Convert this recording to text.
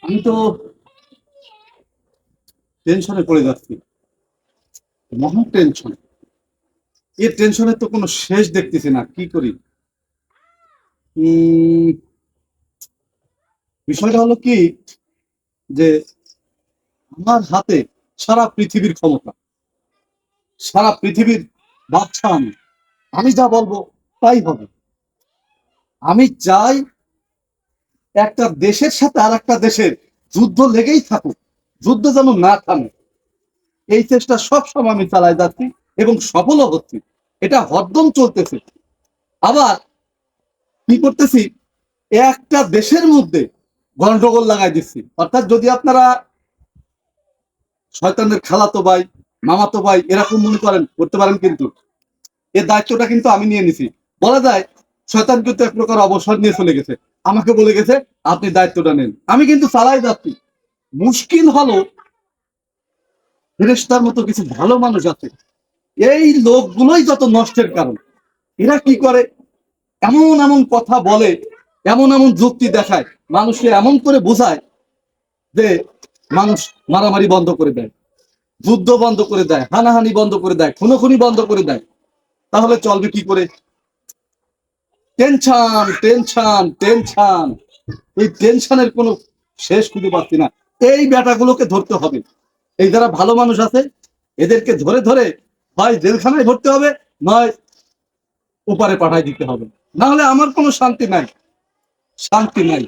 আমি তো টেনশনে পড়ে যাচ্ছি, মহা টেনশন। এই টেনশনের তো কোনো শেষ দেখতেছি না, কি করি? উম, বিষয়টা হলো কি, যে আমার হাতে সারা পৃথিবীর ক্ষমতা, সারা পৃথিবীর বাদশা আমি। আমি যা বলবো তাই হবে। আমি চাই একটা দেশের সাথে আর একটা দেশের যুদ্ধ লেগেই থাকুক, যুদ্ধ যেন না থামে। এই চেষ্টা সবসময় আমি চালাই যাচ্ছি এবং সফলও হচ্ছি। এটা হরদম চলতেছে। আবার কি করতেছি, একটা দেশের মধ্যে গন্ডগোল লাগাই দিচ্ছি। অর্থাৎ যদি আপনারা শয়তানের খালাতো ভাই, মামাতো ভাই এরকম মনে করেন, করতে পারেন, কিন্তু এর দায়িত্বটা কিন্তু আমি নিয়ে নিছি। বলা যায় শয়তান কিন্তু এক প্রকার অবসর নিয়ে চলে গেছে, আমাকে বলে গেছে আপনি দায়িত্বটা নেন। আমি কিন্তু চালাই যাচ্ছি। মুশকিল হলো, ফেরেশতার মতো কিছু ভালো মানুষ আছে, এই লোকগুলোই যত নষ্টের কারণ। এরা কি করে, এমন এমন কথা বলে, এমন এমন যুক্তি দেখায়, মানুষকে এমন করে বোঝায় যে মানুষ মারামারি বন্ধ করে দেয়, যুদ্ধ বন্ধ করে দেয়, হানাহানি বন্ধ করে দেয়, খুনোখুনি বন্ধ করে দেয়। তাহলে চলবে কি করে? টেনশন টেনশন টেনশন, এই টেনশনের কোনো শেষ খুঁজে পাচ্ছি না। এই ব্যাটাগুলোকে ধরতে হবে। এই যারা ভালো মানুষ আছে, এদেরকে ধরে ধরে হয় জেলখানায় ভরতে হবে, নয় ওপারে পাঠাই দিতে হবে। না হলে আমার কোনো শান্তি নাই, শান্তি নাই।